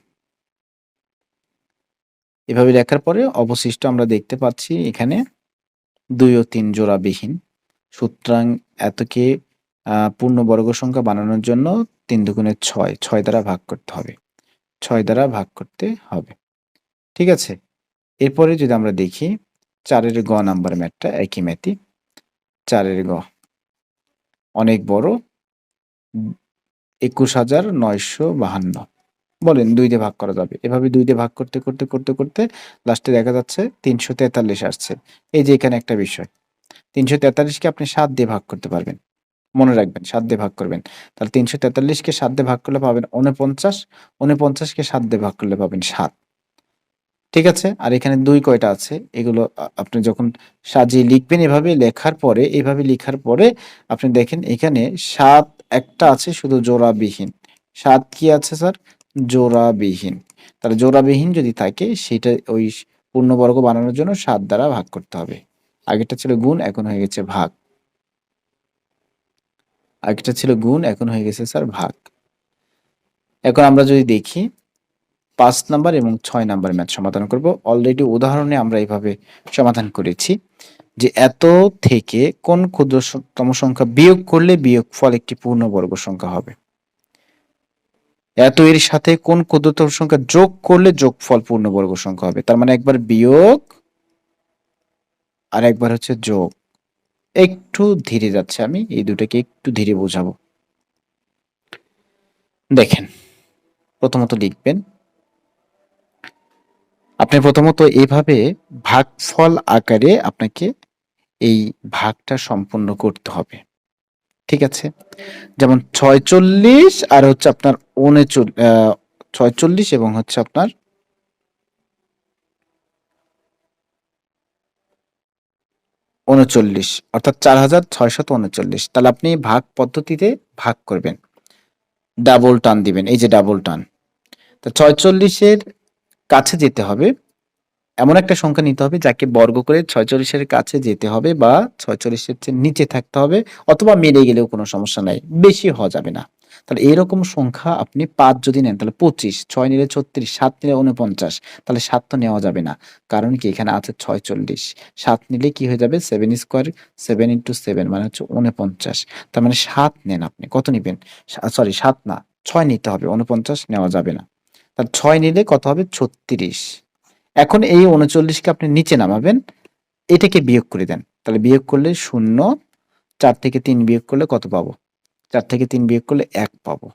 এভাবে লেখার পরে অবশিষ্ট আমরা দেখতে পাচ্ছি এখানে ২ ও ৩ জোড়াবিহীন। সুতরাং এতকে পূর্ণবর্গ সংখ্যা বানানোর জন্য ৩ দুগুণে ৬, ৬ দ্বারা ভাগ করতে হবে। ৬ দ্বারা ভাগ করতে হবে। ঠিক আছে? এরপরে যদি আমরা দেখি ৪ এর গ নাম্বার ম্যাথটা একই ম্যাথই। ৪ এর গ অনেক বড় ২১,৯৫২। বলেন ২ দিয়ে ভাগ করা যাবে। এভাবে ২ দিয়ে ভাগ করতে লাস্টে দেখা যাচ্ছে ৩৪৩ আসছে। এই যে এখানে একটা বিষয়। ৩৪৩ কে আপনি ৭ দিয়ে ভাগ করতে পারবেন। মনে রাখবেন ৭ দিয়ে ভাগ করবেন। তাহলে ৩৪৩ কে ৭ দিয়ে ভাগ করলে পাবেন ৪৯, ৪৯ কে ৭ দিয়ে ভাগ করলে পাবেন ৭। ঠিক আছে? আর এখানে ২ কয়টা আছে? এগুলো আপনি যখন সাজিয়ে লিখবেন এভাবে লিখার পরে আপনি দেখেন এখানে ৭ একটা আছে শুধু জোড়াবিহীন। ৭ কি আছে স্যার? জোড়াবিহীন। তাহলে জোড়াবিহীন যদি থাকে সেটা ওই পূর্ণবর্গ বানানোর জন্য ৭ দ্বারা ভাগ করতে হবে। আগেরটা ছিল গুণ, এখন হয়ে গেছে ভাগ। আগেরটা ছিল গুণ, এখন হয়ে গেছে স্যার ভাগ। এখন আমরা যদি দেখি ৫ নাম্বার এবং ৬ নাম্বার ম্যাথ সমাধান করব। অলরেডি উদাহরণে আমরা এভাবে সমাধান করেছি যে এত থেকে কোন ক্ষুদ্রতম সংখ্যা বিয়োগ করলে বিয়োগফল একটি পূর্ণবর্গ সংখ্যা হবে। এত এর সাথে কোন ক্ষুদ্রতম সংখ্যা যোগ করলে যোগফল পূর্ণবর্গ সংখ্যা হবে। তার মানে একবার বিয়োগ আর একবার হচ্ছে যোগ। একটু ধীরে যাচ্ছে, আমি এই দুটাকে একটু ধীরে বোঝাবো। দেখেন, প্রথমত লিখবেন, আপনি প্রথমত এভাবে ভাগফল আকারে আপনাকে এই ভাগটা সম্পূর্ণ করতে হবে। ঠিক আছে? যেমন ৪৬ আর হচ্ছে আপনার ৪৬ এবং হচ্ছে আপনার ৩৯ অর্থাৎ ৪,৬৩৯। তাহলে আপনি ভাগ পদ্ধতিতে ভাগ করবেন। ডাবল টান দিবেন। এই যে ডাবল টান। তো ৪৬ এর কাছে যেতে হবে। এমন একটা সংখ্যা নিতে হবে যাকে বর্গ করে ৪৬ এর কাছে যেতে হবে বা ৪৬ এর চেয়ে নিচে থাকতে হবে, অথবা মিলে গেলেও কোনো সমস্যা নাই। বেশি হওয়া যাবে না। তাহলে এরকম সংখ্যা আপনি ৫ যদি নেন তাহলে ২৫, ৬ নিলে ৩৬, ৭ নিলে ৪৯। তাহলে ৭ তো নেওয়া যাবে না। কারণ কি এখানে আছে ৪৬। ৭ নিলে কি হয়ে যাবে? 7 স্কয়ার, ৭ ইনটু ৭ মানে হচ্ছে ৪৯। তার মানে ৭ নেন আপনি। কত নিবেন? সরি ৭ না, ৬ নিতে হবে। ৪৯ নেওয়া যাবে না। তাহলে ৬ নিলে কত হবে? ৩৬। এখন এই ৩৯ কে আপনি নিচে নামাবেন, এটাকে বিয়োগ করে দেন। তাহলে বিয়োগ করলে ০, ৪ থেকে ৩ বিয়োগ করলে কত পাবো? ৪ থেকে ৩ বিয়োগ করলে ১ পাবো।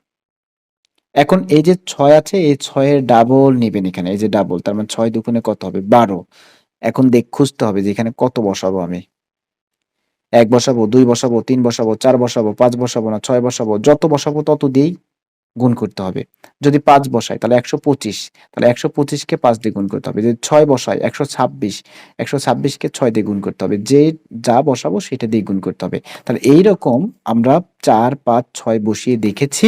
এখন এই যে ৬ আছে, এই ৬ এর ডাবল নিবেন এখানে। এই যে ডাবল, তার মানে ৬ দুগুণে কত হবে? ১২। এখন খুঁজতে হবে যে এখানে কত বসাবো আমি। ১ বসাবো, ২ বসাবো, ৩ বসাবো, ৪ বসাবো, ৫ বসাবো না ৬ বসাবো? যত বসাবো তত দিই। গুণ করতে হবে। যদি ৫ বসাই তাহলে ১২৫, তাহলে ১২৫ কে ৫ দিয়ে গুণ করতে হবে। যদি ৬ বসাই ১২৬, ১২৬ কে ৬ দিয়ে গুণ করতে হবে। যা বসাবো সেটা দিয়ে গুণ করতে হবে। তাহলে এইরকম আমরা ৪, ৫, ৬ বসিয়ে দেখেছি।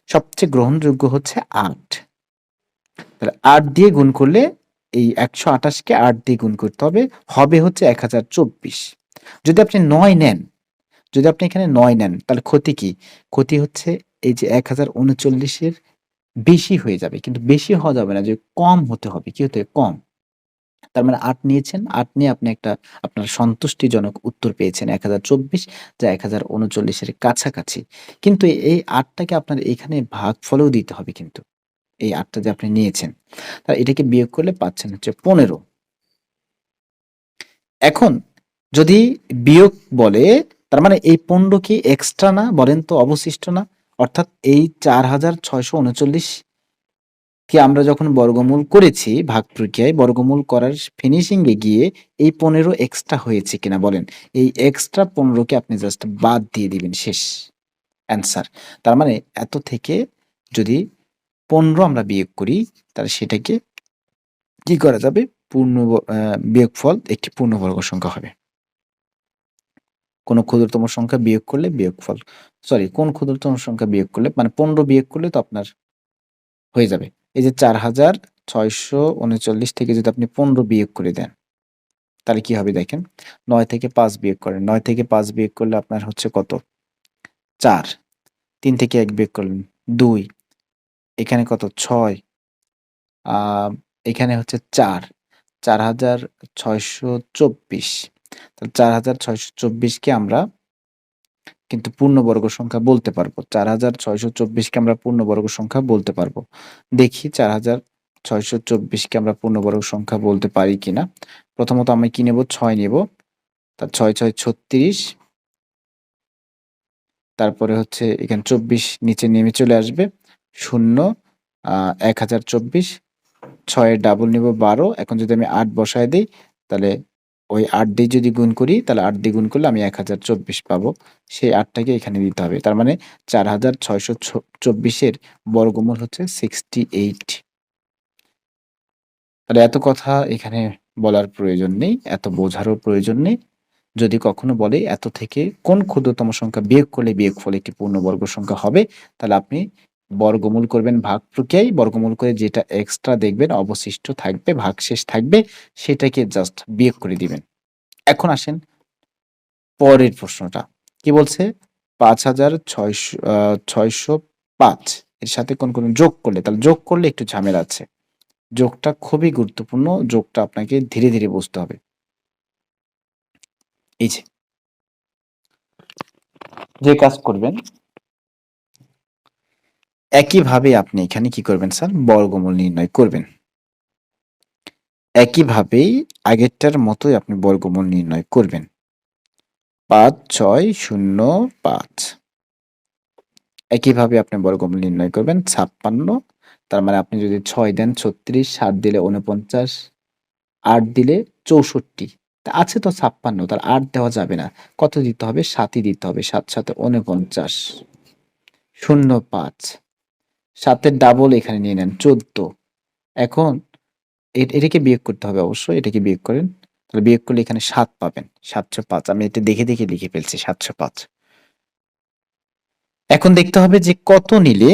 সবচেয়ে গ্রহণযোগ্য হচ্ছে ৮। তাহলে ৮ দিয়ে গুণ করলে এই ১২৮ কে ৮ দিয়ে গুণ করতে হবে। হবে হচ্ছে ১০২৪। যদি আপনি ৯ নেন, যদি আপনি এখানে ৯ নেন তাহলে ক্ষতি কি? ক্ষতি হচ্ছে এই যে ১০৩৯ এর বেশি হয়ে যাবে। কিন্তু বেশি হওয়া যাবে না, যে কম হতে হবে। কি হতে হবে? কম। তার মানে ৮ নিয়েছেন, ৮ নিয়ে আপনি একটা আপনার সন্তুষ্টিজনক উত্তর পেয়েছেন ১০২৪, যা ১০৩৯ এর কাছাকাছি। কিন্তু এই ৮ টাকে আপনার এখানে ভাগফলেও দিতে হবে কিন্তু। এই ৮ টা যে আপনি নিয়েছেন। এটাকে বিয়োগ করলে পাচ্ছেন হচ্ছে ১৫। এখন যদি বিয়োগ বলে, তার মানে এই ১৫ কি এক্সট্রা না? বলেন তো, অবশিষ্ট না? অর্থাৎ এই ৪৬৩৯ কে আমরা যখন বর্গমূল করেছি ভাগ প্রক্রিয়ায়, বর্গমূল করার ফিনিশিং এ গিয়ে এই ১৫ এক্সট্রা হয়েছে কিনা বলেন? এই এক্সট্রা ১৫ কে আপনি জাস্ট বাদ দিয়ে দিবেন, শেষ। অ্যান্সার। তার মানে এত থেকে যদি ১৫ আমরা বিয়োগ করি, তাহলে সেটাকে কি করা যাবে? বিয়োগফল একটি পূর্ণবর্গ সংখ্যা হবে। কোন ক্ষুদ্রতম সংখ্যা বিয়োগ করলে বিয়োগফল, কোন ক্ষুদ্রতম সংখ্যা বিয়োগ করলে, মানে ১৫ বিয়োগ করলে তো আপনার হয়ে যাবে। এই যে ৪৬৩৯ থেকে যদি আপনি ১৫ বিয়োগ করে দেন, তাহলে কি হবে দেখেন। ৯ থেকে ৫ বিয়োগ করেন। ৯ থেকে ৫ বিয়োগ করলে আপনার হচ্ছে কত? ৪। ৩ থেকে ১ বিয়োগ করলেন ২। এখানে কত? ৬। আ এখানে হচ্ছে ৪। ৪৬২৪। তাহলে ৪৬২৪ কে আমরা কিন্তু পূর্ণবর্গ সংখ্যা বলতে পারবো। ৪৬২৪ কে আমরা পূর্ণবর্গ সংখ্যা বলতে পারবো। দেখি ৪৬২৪ কে আমরা পূর্ণবর্গ সংখ্যা বলতে পারি কিনা। প্রথমত আমি কি নেব? ৬ নেব। ৬ ৬ ৩৬। তারপরে হচ্ছে এখানে ২৪ নিচে নেমে চলে আসবে। ০ ১০২৪। ৬ এর ডাবল নিব ১২। এখন যদি আমি ৮ বসায় দেই, তাহলে ওই ৮ দিয়ে যদি গুণ করি, তাহলে ৮ দিয়ে গুণ করলে আমি ১০২৪ পাবো। সেই ৮ টাকে এখানে দিতে হবে। তার মানে ৪৬২৪ এর বর্গমূল হচ্ছে 68। তাহলে এত কথা এখানে বলার প্রয়োজন নেই, এত বোঝারও প্রয়োজন নেই। যদি কখনো বলে এত থেকে কোন ক্ষুদ্রতম সংখ্যা বিয়োগ করলে বিয়োগফল একটি পূর্ণবর্গ সংখ্যা হবে, তাহলে আপনি বর্গমূল করবেন ভাগ প্রক্রিয়ায়। বর্গমূল করে যেটা এক্সট্রা দেখবেন অবশিষ্ট থাকবে, ভাগশেষ থাকবে, সেটাকে জাস্ট বিয়োগ করে দিবেন। এখন আসেন পরের প্রশ্নটা। কি বলছে? ৫,৬০৫ এর সাথে কোন যোগ করলে, তাহলে যোগ করলে একটু ঝামেলা আছে। যোগটা খুবই গুরুত্বপূর্ণ। যোগটা আপনাকে ধীরে, ধীরে বুঝতে হবে। এই যে কাজ করবেন, একইভাবে আপনি এখানে কি করবেন স্যার? বর্গমূল নির্ণয় করবেন। একইভাবেই আগেরটার মতোই আপনি বর্গমূল নির্ণয় করবেন। ৫,৬০৫। একইভাবে আপনি বর্গমূল নির্ণয় করবেন। ৫৬, তার মানে আপনি যদি ৬ দেন ৩৬, ৭ দিলে ৪৯, ৮ দিলে ৬৪। আছে তো ৫৬, তার ৮ দেওয়া যাবে না। কত দিতে হবে? ৭ই দিতে হবে। ৭ ৭ ৪৯। ০৫। ৭ এর ডাবল এখানে নিয়ে নেন ১৪। এখন এটাকে বিয়োগ করতে হবে অবশ্যই। এটাকে বিয়োগ করেন। তাহলে বিয়োগ করলে এখানে ৭ পাবেন। ৭০৫। আমি এটা দেখে, দেখে লিখে ফেলছি ৭০৫। এখন দেখতে হবে যে কত নিলে,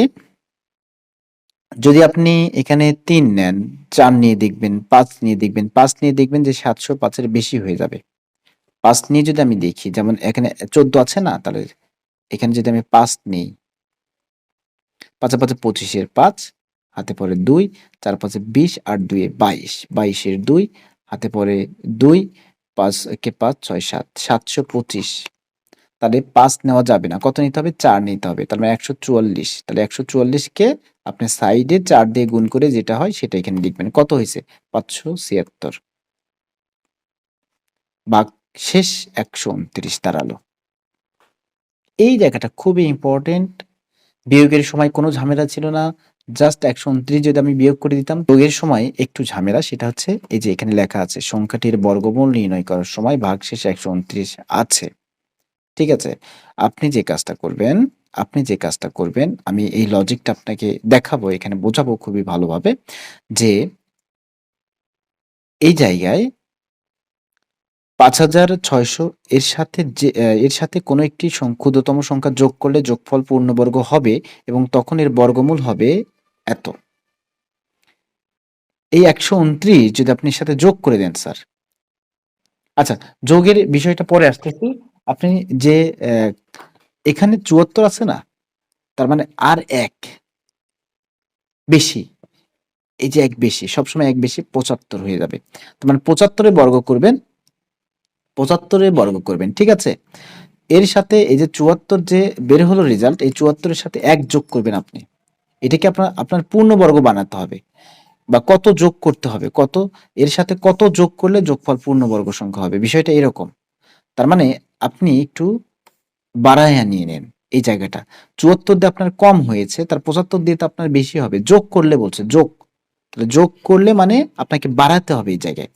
যদি আপনি এখানে ৩ নেন, ৪ নিয়ে দেখবেন, ৫ নিয়ে দেখবেন, ৫ নিয়ে দেখবেন যে ৭০৫ এর বেশি হয়ে যাবে। ৫ নিয়ে যদি আমি দেখি, যেমন এখানে ১৪ আছে না? তাহলে এখানে যদি আমি ৫ নিই, ৫ ৫ ২৫ এর ৫, হাতে পড়ে ২, ৪ ৫ ২০, ৮ ২ ২২, ২২ এর ২, হাতে পড়ে ২, ৫ একে ৫, ৬ ৭, ৭২৫। তাহলে ৫ নেওয়া যাবে না। কত নিতে হবে? ৪ নিতে হবে। তার মানে ১৪৪। তাহলে ১৪৪ কে আপনি সাইডে ৪ দিয়ে গুণ করে যেটা হয় সেটা এখানে লিখবেন। কত হইছে? ৫৭৬। ভাগশেষ ১২৯ দাঁড়ালো। এই জায়গাটা খুবই ইম্পোর্টেন্ট। বিয়োগের সময় কোনো ঝামেলা ছিল না। জাস্ট ১২৯ যদি আমি বিয়োগ করে দিতাম, যোগের সময় একটু ঝামেলা, সেটা হচ্ছে এই যে এখানে লেখা আছে সংখ্যাটির বর্গমূল নির্ণয় করার সময় ভাগশেষ ১২৯ আছে। ঠিক আছে? আপনি যে কাজটা করবেন, আপনি যে কাজটা করবেন, আমি এই লজিকটা আপনাকে দেখাবো, এখানে বোঝাবো খুবই ভালোভাবে যে এই জায়গায় ৫,৬০০ এর সাথে যে এর সাথে কোনো একটি ক্ষুদ্রতম সংখ্যা যোগ করলে যোগফল পূর্ণবর্গ হবে এবং তখন এর বর্গমূল হবে এত। এই ১২৯ যদি আপনি এর সাথে যোগ করে দেন স্যার। আচ্ছা, যোগের বিষয়টা পরে আসতেছি। আপনি যে এখানে ৭৪ আছে না? তার মানে আর ১ বেশি। এই যে ১ বেশি, সবসময় ১ বেশি ৭৫ হয়ে যাবে। তার মানে ৭৫ এর বর্গ করবেন, ৭৫ এর বর্গ করবেন। ঠিক আছে? এর সাথে এই যে ৭৪ যে বের হলো রেজাল্ট, এই ৭৪ এর সাথে ১ যোগ করবেন আপনি। এটাকে আপনার পূর্ণবর্গ বানাতে হবে বা কত যোগ করতে হবে, কত এর সাথে কত যোগ করলে যোগফল পূর্ণবর্গ সংখ্যা হবে। বিষয়টা এরকম। তার মানে আপনি একটু বাড়াইয়া নিয়ে নেন এই জায়গাটা। ৭৪ দিয়ে আপনার কম হয়েছে, তার ৭৫ দিয়ে তো আপনার বেশি হবে। যোগ করলে বলছে, যোগ। তাহলে যোগ করলে মানে আপনাকে বাড়াতে হবে এই জায়গায়।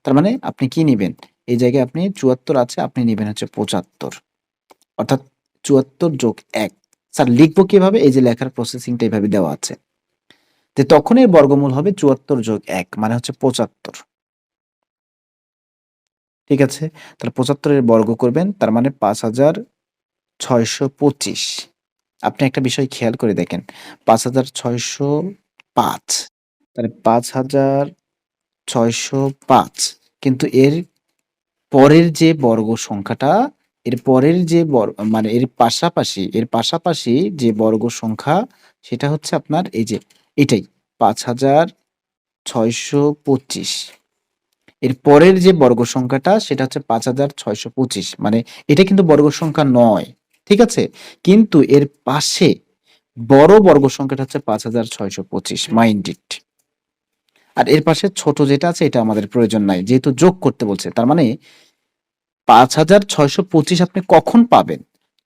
তার মানে আপনি কি নিবেন? এই জায়গায় আপনি ৭৪ আছে, আপনি নিবেন হচ্ছে ৭৫। অর্থাৎ ৭৪ যোগ ১। স্যার লিখবো কিভাবে? এই যে লেখার প্রসেসিংটা এভাবে দেওয়া আছে। যে তখন এর বর্গমূল হবে ৭৪ যোগ ১ মানে হচ্ছে ৭৫। ঠিক আছে? তাহলে ৭৫ এর বর্গ করবেন, তার মানে ৫,৬২৫। আপনি একটা বিষয় খেয়াল করে দেখেন, ৫,৬০৫, তাহলে ৫,৬০৫, কিন্তু এর পরের যে বর্গ সংখ্যাটা, এর পরের যে মানে এর পাশাপাশি যে বর্গ সংখ্যা, সেটা হচ্ছে আপনার এই যে এটাই ৫,৬২৫। এর পরের যে বর্গ সংখ্যাটা সেটা হচ্ছে ৫,৬২৫, মানে এটা কিন্তু বর্গ সংখ্যা নয়। ঠিক আছে? কিন্তু এর পাশে বড় বর্গ সংখ্যাটা হচ্ছে ৫,৬২৫, মাইন্ড ইট। আর এর পাশে ছোট যেটা আছে এটা আমাদের প্রয়োজন নাই, যেহেতু যোগ করতে বলছে। তার মানে ৫,৬২৫ আপনি কখন পাবেন?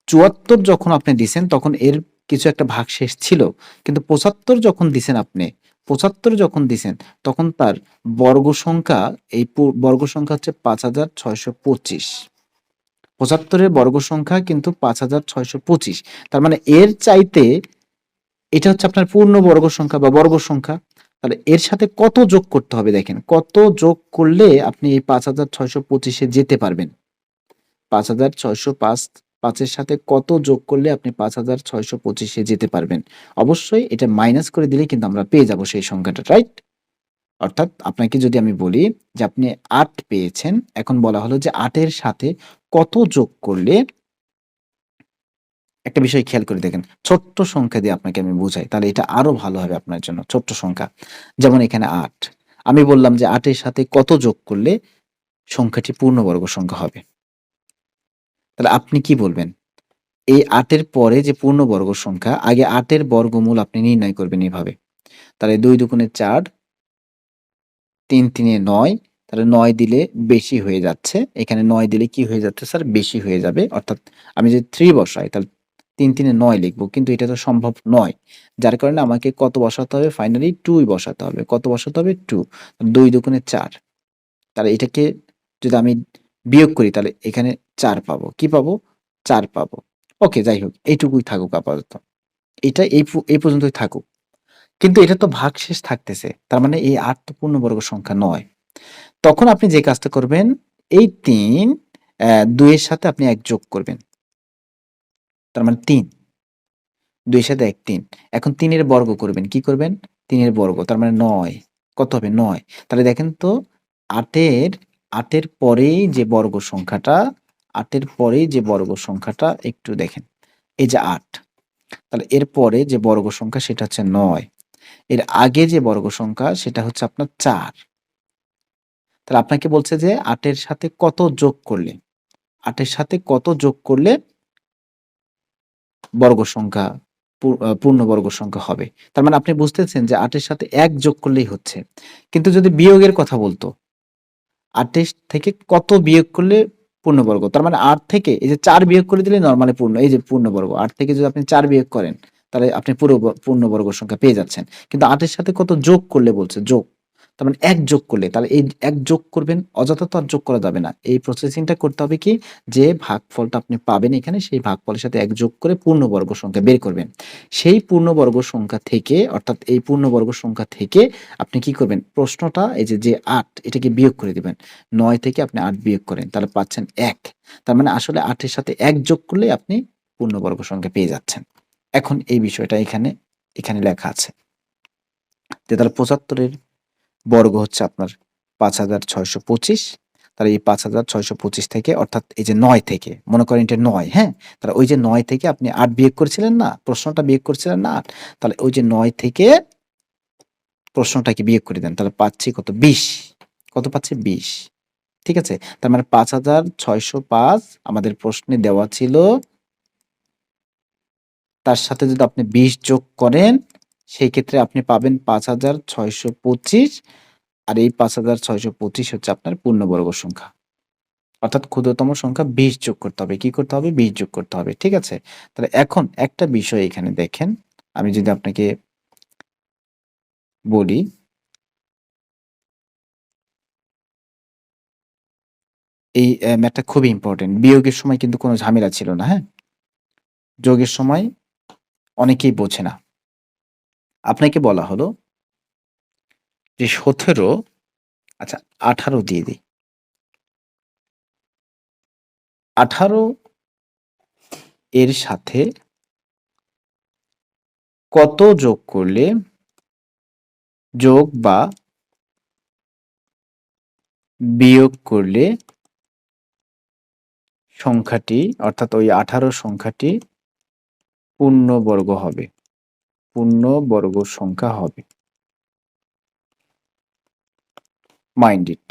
৭৪ যখন আপনি দিছেন তখন এর কিছু একটা ভাগশেষ ছিল। কিন্তু ৭৫ যখন দিছেন আপনি, ৭৫ যখন দিছেন তখন তার বর্গ সংখ্যা, এই বর্গ সংখ্যা হচ্ছে ৫,৬২৫। ৭৫ এর বর্গ সংখ্যা কিন্তু ৫,৬২৫। তার মানে এর চাইতে এটা হচ্ছে আপনার পূর্ণ বর্গ সংখ্যা বা বর্গ সংখ্যা। তাহলে এর সাথে কত যোগ করতে হবে দেখেন। কত যোগ করলে আপনি এই ৫,৬২৫ এ যেতে পারবেন? ৫,৬০৫, ৫ এর সাথে কত যোগ করলে আপনি ৫,৬২৫ এ যেতে পারবেন? অবশ্যই এটা মাইনাস করে দিলেই কিন্তু আমরা পেয়ে যাব সেই সংখ্যাটা, রাইট? অর্থাৎ আপনাকে যদি আমি বলি যে আপনি ৮ পেয়েছেন, এখন বলা হলো যে ৮ এর সাথে কত যোগ করলে, একটা বিষয় খেয়াল করে দেখেন। ছোট্ট সংখ্যা দিয়ে আপনাকে আমি বুঝাই, তাহলে এটা আরো ভালো হবে আপনার জন্য। ছোট্ট সংখ্যা। যেমন এখানে ৮। আমি বললাম যে ৮ এর সাথে কত যোগ করলে সংখ্যাটি পূর্ণবর্গ সংখ্যা হবে? তাহলে আপনি কি বলবেন? এই ৮ এর পরে যে পূর্ণবর্গ সংখ্যা, আগে ৮ এর বর্গমূল আপনি নির্ণয় করবেন এভাবে। তাহলে ২ দুগুণে ৪, ৩ তিনে ৯, তাহলে ৯ দিলে বেশি হয়ে যাচ্ছে। এখানে ৯ দিলে কি হয়ে যাচ্ছে স্যার? বেশি হয়ে যাবে। অর্থাৎ আমি যদি ৩ বসাই তাহলে ৩ তিনে ৯ লিখব। কিন্তু এটা তো সম্ভব নয়। যার কারণে আমাকে কত বসাতে হবে? ফাইনালি ২ ই বসাতে হবে। কত বসাতে হবে? ২। ২ দুগুণে ৪। তাহলে এটাকে যদি আমি বিয়োগ করি তাহলে এখানে ৪ পাবো। কি পাবো? ৪ পাবো। ওকে, যাই হোক এইটুকুই থাকুক আপাতত। এটা এই পর্যন্তই থাকুক। কিন্তু এটা তো ভাগশেষ থাকতেছে। তার মানে এই ৮ তো পূর্ণবর্গ সংখ্যা নয়। তখন আপনি যে কাজটা করবেন, এই ৩ ২ এর সাথে আপনি ১ যোগ করবেন। তার মানে ৩। ২ এর সাথে ১ ৩। এখন ৩ এর বর্গ করবেন। কি করবেন? ৩ এর বর্গ। তার মানে ৯। কত হবে? ৯। তাহলে দেখেন তো ৮ এর ৮ এর পরেই যে বর্গ সংখ্যাটা, ৮ এর পরেই যে বর্গ সংখ্যাটা একটু দেখেন। এই যে ৮। তাহলে এর পরে যে বর্গ সংখ্যা সেটা হচ্ছে ৯। এর আগে যে বর্গ সংখ্যা সেটা হচ্ছে আপনার ৪। তাহলে আপনাকে বলছে যে ৮ এর সাথে কত যোগ করলে, ৮ এর সাথে কত যোগ করলে বর্গ সংখ্যা পূর্ণবর্গ সংখ্যা হবে। তার মানে আপনি বুঝতেছেন যে ৮ এর সাথে ১ যোগ করলেই হচ্ছে। কিন্তু যদি বিয়োগের কথা বলতো, ৮ এর থেকে কত বিয়োগ করলে পূর্ণবর্গ? তার মানে ৮ থেকে এই যে ৪ বিয়োগ করে দিলে নরমালি পূর্ণ, এই যে পূর্ণবর্গ। ৮ থেকে যদি আপনি ৪ বিয়োগ করেন, তাহলে আপনি পুরো পূর্ণবর্গ সংখ্যা পেয়ে যাচ্ছেন। কিন্তু ৮ এর সাথে কত যোগ করলে বলছে, যোগ। তার মানে ১ যোগ করলে তাহলে এই ১ যোগ করবেন, অযথা তো আর যোগ করা যাবে না। এই প্রসেসিংটা করতে হবে কি, যে ভাগফলটা আপনি পাবেন এখানে সেই ভাগফলের সাথে ১ যোগ করে পূর্ণবর্গ সংখ্যা বের করবেন। সেই পূর্ণবর্গ সংখ্যা থেকে অর্থাৎ এই পূর্ণবর্গ সংখ্যা থেকে আপনি কি করবেন, প্রশ্নটা এই যে ৮ এটাকে বিয়োগ করে দিবেন। ৯ থেকে আপনি ৮ বিয়োগ করেন তাহলে পাচ্ছেন ১। তার মানে আসলে ৮ এর সাথে ১ যোগ করলেই আপনি পূর্ণবর্গ সংখ্যা পেয়ে যাচ্ছেন। এখন এই বিষয়টা এখানে লেখা আছে। তাহলে ৭৫ এর বর্গ হচ্ছে আপনার ৫৬২৫। তাহলে এই ৫৬২৫ থেকে অর্থাৎ এই যে ৯ থেকে মনে করেন এটা ৯, হ্যাঁ? তাহলে ওই যে ৯ থেকে আপনি ৮ বিয়োগ করেছিলেন না? প্রশ্নটা বিয়োগ করেছিলেন না ৮? তাহলে ওই যে ৯ থেকে প্রশ্নটাকে বিয়োগ করে দেন। তাহলে পাচ্ছি কত? ২০। কত পাচ্ছি? ২০। ঠিক আছে? তার মানে ৫৬০৫ আমাদের প্রশ্নে দেওয়া ছিল। তার সাথে যদি আপনি ২০ যোগ করেন, সেই ক্ষেত্রে আপনি পাবেন ৫৬২৫। আর এই ৫৬২৫ হচ্ছে আপনার পূর্ণবর্গ সংখ্যা। অর্থাৎ ক্ষুদ্রতম সংখ্যা ২০ যোগ করতে হবে। কি করতে হবে? ২০ যোগ করতে হবে। ঠিক আছে? তাহলে এখন একটা বিষয় এখানে দেখেন, আমি যদি আপনাকে বলি, এই ম্যাথটা খুবই ইম্পোর্টেন্ট। বিয়োগের সময় কিন্তু কোনো ঝামেলা ছিল না, হ্যাঁ? যোগের সময় অনেকেই বোঝে না। আপনাকে বলা হলো যে ১৭, আচ্ছা ১৮ দিয়ে দেই। ১৮ এর সাথে কত যোগ করলে যোগ বা বিয়োগ করলে সংখ্যাটি অর্থাৎ ওই ১৮ সংখ্যাটি পূর্ণবর্গ হবে, পূর্ণবর্গ সংখ্যা হবে। Mind it.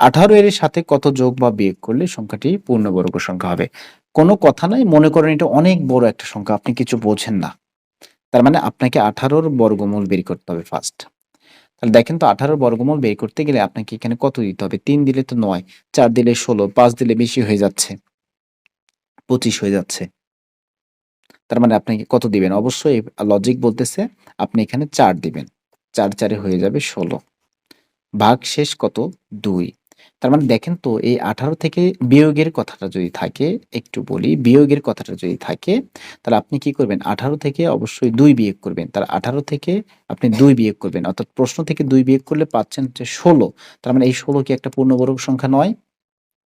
১৮ এর সাথে কত যোগ বা বিয়োগ করলে সংখ্যাটি পূর্ণবর্গ সংখ্যা হবে। কোনো কথা নাই, মনে করেন এটা অনেক বড় একটা সংখ্যা, আপনি কিছু বোঝেন না। তার মানে আপনাকে ১৮ র বর্গমূল বের করতে হবে ফার্স্ট। তাহলে দেখেন তো ১৮ র বর্গমূল বের করতে গেলে আপনাকে এখানে কত দিতে হবে? ৩ দিলে তো ৯, ৪ দিলে ১৬, ৫ দিলে বেশি হয়ে যাচ্ছে, ২৫ হয়ে যাচ্ছে। তার মানে আপনাকে কত দিবেন? অবশ্যই লজিক বলতেছে আপনি এখানে ৪ দিবেন। ৪ ৪ হয়ে যাবে ১৬। ভাগশেষ কত? ২। তার মানে দেখেন তো এই ১৮ থেকে বিয়োগের কথাটা যদি থাকে, একটু বলি, বিয়োগের কথাটা যদি থাকে, তাহলে আপনি কি করবেন? ১৮ থেকে অবশ্যই ২ বিয়োগ করবেন। তাহলে ১৮ থেকে আপনি ২ বিয়োগ করবেন। অর্থাৎ প্রশ্ন থেকে ২ বিয়োগ করলে পাচ্ছেন হচ্ছে ১৬। তার মানে এই ১৬ কি একটা পূর্ণবর্গ সংখ্যা নয়?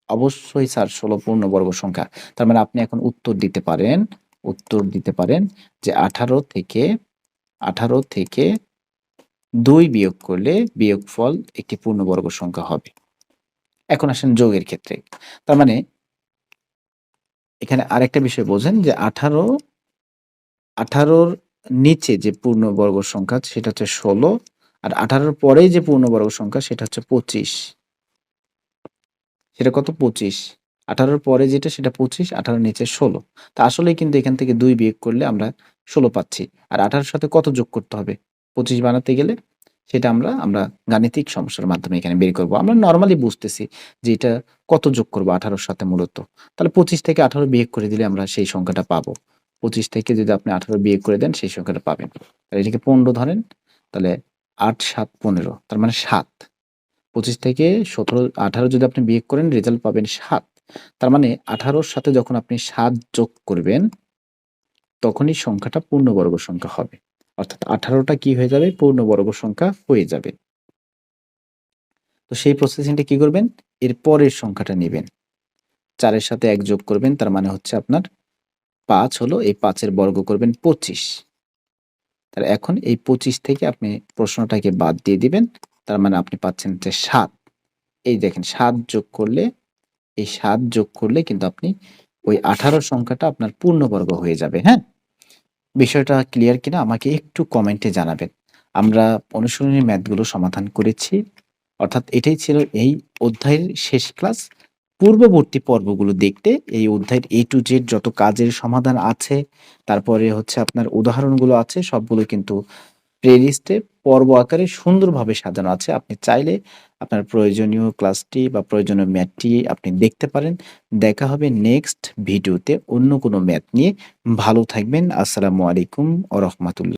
অবশ্যই স্যার ১৬ পূর্ণবর্গ সংখ্যা। তার মানে আপনি এখন উত্তর দিতে পারেন যে ১৮ থেকে ২ বিয়োগ করলে বিয়োগফল একটি পূর্ণবর্গ সংখ্যা হবে। এখন আসেন যোগের ক্ষেত্রে। তার মানে এখানে আরেকটা বিষয় বোঝেন যে ১৮ র নিচে যে পূর্ণবর্গ সংখ্যা সেটা হচ্ছে ১৬, আর ১৮ র পরেই যে পূর্ণবর্গ সংখ্যা সেটা হচ্ছে ২৫। সেটা কত? ২৫। ১৮ র পরে যেটা সেটা ২৫, ১৮ র নিচে ১৬। তা আসলেই কিন্তু এখান থেকে ২ বিয়োগ করলে আমরা ১৬ পাচ্ছি। আর ১৮ র সাথে কত যোগ করতে হবে ২৫ বানাতে গেলে? সেটা আমরা গাণিতিক সমস্যার মাধ্যমে এখানে বের করব। আমরা নরমালি বুঝতেছি যে এটা কত যোগ করব ১৮ র সাথে মূলত। তাহলে ২৫ থেকে ১৮ বিয়োগ করে দিলে আমরা সেই সংখ্যাটা পাবো। ২৫ থেকে যদি আপনি ১৮ বিয়োগ করে দেন সেই সংখ্যাটা পাবেন। তাহলে এটাকে ১৫ ধরেন। তাহলে ৮ ৭ ১৫, তার মানে ৭। ২৫ থেকে ১৮ যদি আপনি বিয়োগ করেন রেজাল্ট পাবেন ৭। তার মানে ১৮ র সাথে যখন আপনি ৭ যোগ করবেন তখনই সংখ্যাটা পূর্ণবর্গ সংখ্যা হবে। অর্থাৎ ১৮ টা কি হয়ে যাবে? পূর্ণবর্গ সংখ্যা হয়ে যাবে। তো সেই প্রসেসিংটা কি করবেন? এর পরের সংখ্যাটা নিবেন। ৪ এর সাথে ১ যোগ করবেন, তার মানে হচ্ছে আপনার ৫ হলো, এই ৫ এর বর্গ করবেন ২৫। তাহলে এখন এই ২৫ থেকে আপনি প্রশ্নটাকে বাদ দিয়ে দিবেন। তার মানে আপনি পাচ্ছেন হচ্ছে ৭। এই দেখেন ৭ যোগ করলে, এই ৭ যোগ করলে কিন্তু আপনি ওই ১৮ সংখ্যাটা আপনার পূর্ণবর্গ হয়ে যাবে, হ্যাঁ? বিষয়টা ক্লিয়ার কিনা আমাকে একটু কমেন্টে জানাবেন। আমরা অনুশীলনী ম্যাথগুলো সমাধান করেছি। অর্থাৎ এটাই ছিল এই অধ্যায়ের শেষ ক্লাস। পূর্ববর্তী পর্বগুলো দেখতে এই অধ্যায়ের A to Z যত কাজের সমাধান আছে, তারপরে হচ্ছে আপনার উদাহরণগুলো আছে, সবগুলো কিন্তু প্লেলিস্টে পর্ব আকারে সুন্দরভাবে সাজানো আছে। আপনি চাইলে আপনার প্রয়োজনীয় ক্লাসটি বা প্রয়োজনীয় ম্যাথটি আপনি দেখতে পারেন। দেখা হবে নেক্সট ভিডিওতে অন্য কোনো ম্যাথ নিয়ে। ভালো থাকবেন। আসসালামু আলাইকুম ওয়া রাহমাতুল্লাহ।